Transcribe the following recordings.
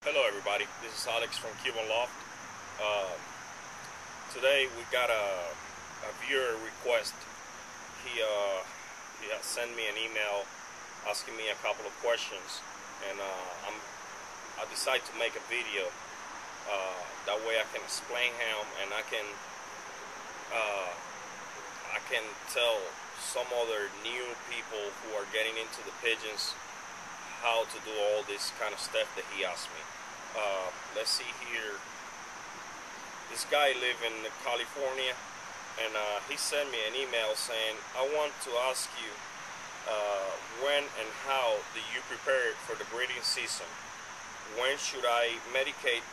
Hello everybody, this is Alex from Cuban Loft. Uh, Today we got a viewer request. He has sent me an email asking me a couple of questions, and I decided to make a video. That way I can explain him, and uh, I can tell some other new people who are getting into the pigeons how to do all this kind of stuff that he asked me. Let's see here. This guy lives in California, and he sent me an email saying, I want to ask you when and how do you prepare for the breeding season? When should I medicate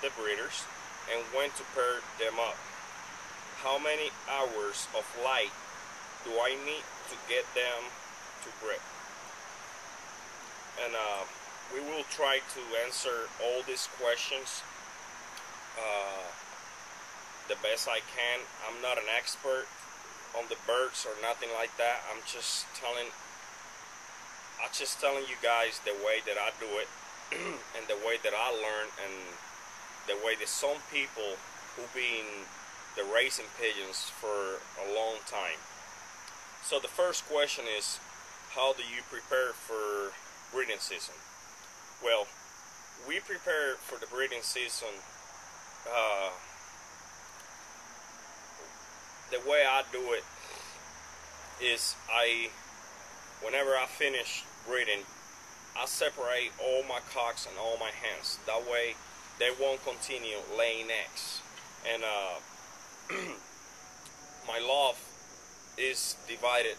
the breeders, and when to pair them up? How many hours of light do I need to get them to breed? And we will try to answer all these questions the best I can. I'm not an expert on the birds or nothing like that. I'm just telling you guys the way that I do it and the way that I learn, and the way that some people who've been the raising pigeons for a long time. So the first question is, how do you prepare for breeding season? Well, we prepare for the breeding season the way I do it is whenever I finish breeding, I separate all my cocks and all my hens. That way they won't continue laying eggs. And my loft is divided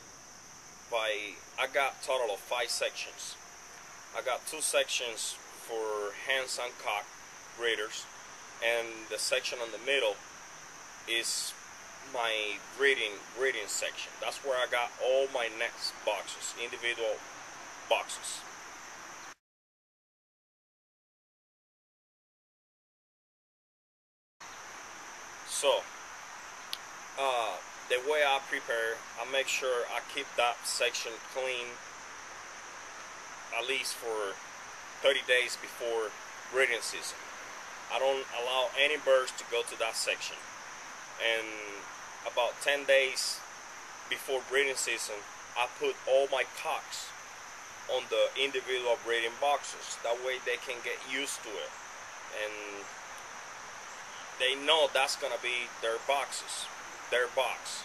by, I got total of 5 sections. I got 2 sections for hens and cock breeders, and the section in the middle is my breeding section. That's where I got all my nest boxes, individual boxes. So the way I prepare, I make sure I keep that section clean at least for 30 days before breeding season. I don't allow any birds to go to that section. And about 10 days before breeding season, I put all my cocks on the individual breeding boxes. That way they can get used to it, and they know that's gonna be their boxes, their box.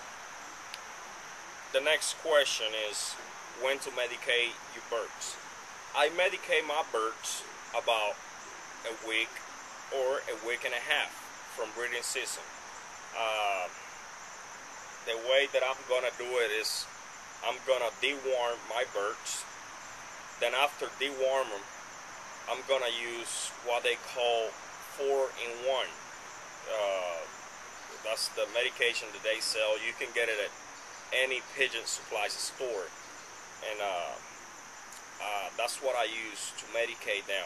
The next question is when to medicate your birds. I medicate my birds about a week or a week and a half from breeding season. The way that I'm gonna do it is I'm gonna deworm my birds. Then after deworm them, I'm gonna use what they call 4-in-1. That's the medication that they sell. You can get it at any pigeon supplies store, and that's what I use to medicate them.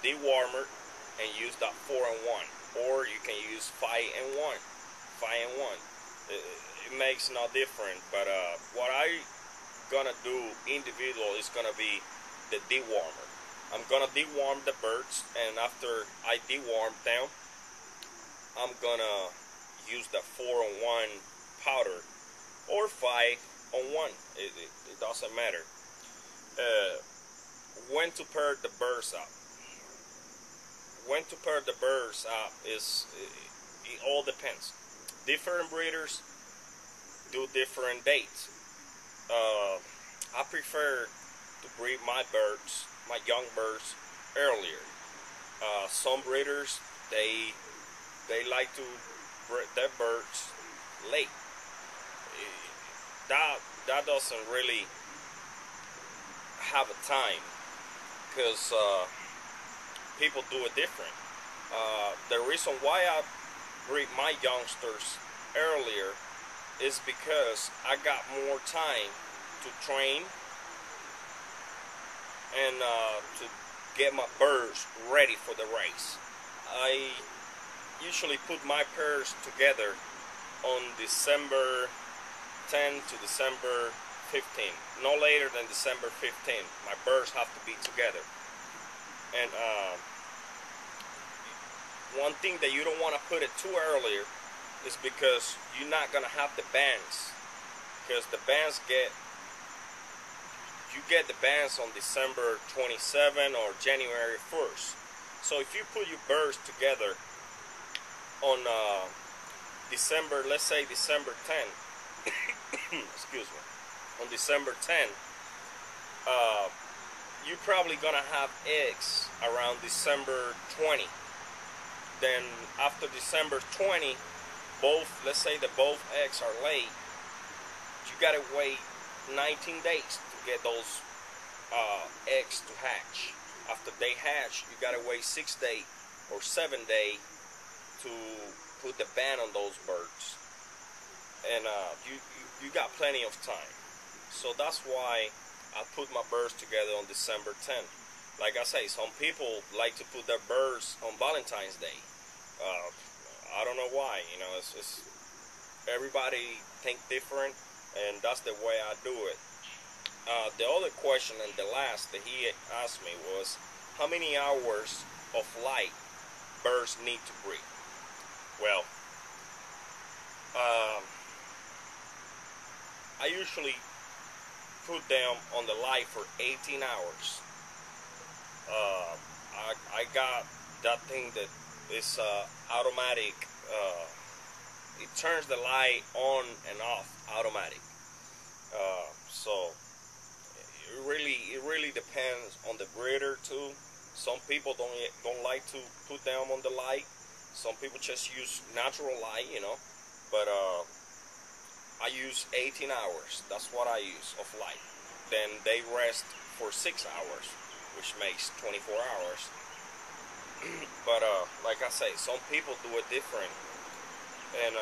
Dewormer, and use that 4-in-1, or you can use 5-in-1. 5-in-1. It makes no difference, but what I gonna do individual is gonna be the dewormer. I'm gonna deworm the birds, and after I deworm them, I'm gonna use the 4-in-1 powder or 5-in-1. It doesn't matter. When to pair the birds up? When to pair the birds up is, it all depends. Different breeders do different dates. I prefer to breed my birds, my young birds, earlier. Some breeders they like to breed their birds late. That doesn't really have a time, because people do it different. The reason why I breed my youngsters earlier is because I got more time to train and to get my birds ready for the race. I usually put my pairs together on December 10 to December 15th. No later than December 15th. My birds have to be together. And one thing that you don't want to put it too earlier is because you're not gonna have the bands. Because the bands you get the bands on December 27 or January 1st. So if you put your birds together on December, let's say December 10, excuse me, on December 10, you're probably gonna have eggs around December 20. Then after December 20, let's say that both eggs are laid, you gotta wait 19 days to get those eggs to hatch. After they hatch, you gotta wait 6 days or 7 days to put the ban on those birds. And you got plenty of time. So that's why I put my birds together on December 10th. Like I say, some people like to put their birds on Valentine's Day. I don't know why. You know, it's everybody think different, and that's the way I do it. The other question and the last that he asked me was, how many hours of light birds need to breed? Well, I usually put them on the light for 18 hours. I got that thing that is automatic. It turns the light on and off automatic. So it really depends on the breeder too. Some people don't like to put them on the light. Some people just use natural light, you know. But I use 18 hours. That's what I use of light. Then they rest for 6 hours, which makes 24 hours. But like I say, some people do it different, and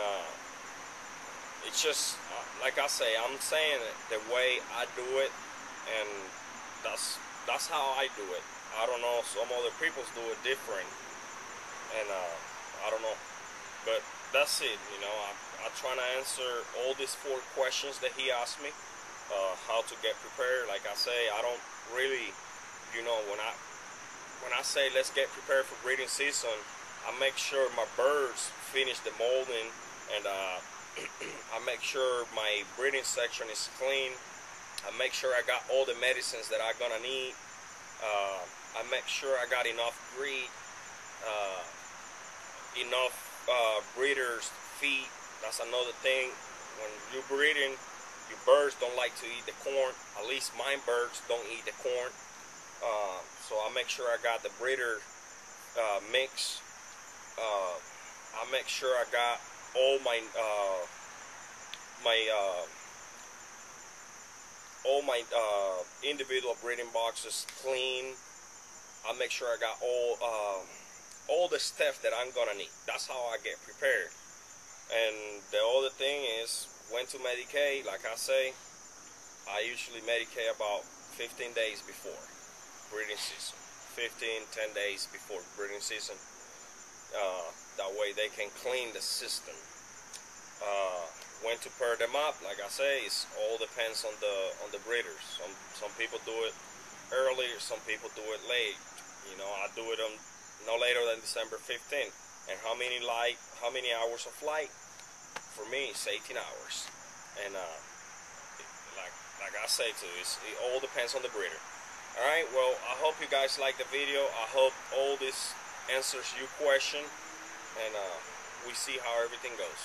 it's just like I say, I'm saying it the way I do it, and that's how I do it. I don't know, some other people do it different, and I don't know, but that's it. You know, I try to answer all these 4 questions that he asked me. How to get prepared. Like I say, I don't really, you know, when I say let's get prepared for breeding season, I make sure my birds finish the molding, and I make sure my breeding section is clean. I make sure I got all the medicines that I'm gonna need. I make sure I got enough breed, enough breeders feed. That's another thing. When you're breeding, your birds don't like to eat the corn. At least my birds don't eat the corn. So I make sure I got the breeder mix. I make sure I got all my individual breeding boxes clean. I make sure I got all the stuff that I'm gonna need. That's how I get prepared. And the other thing is when to medicate. Like I say, I usually medicate about 15 days before breeding season. 10 days before breeding season. That way they can clean the system. When to pair them up, like I say, it all depends on the breeders. Some people do it early, some people do it late. You know, I do it on no later than December 15th. And how many hours of light? For me, it's 18 hours. And like I say too, it all depends on the breeder. All right. Well, I hope you guys like the video. I hope all this answers your question, and we see how everything goes.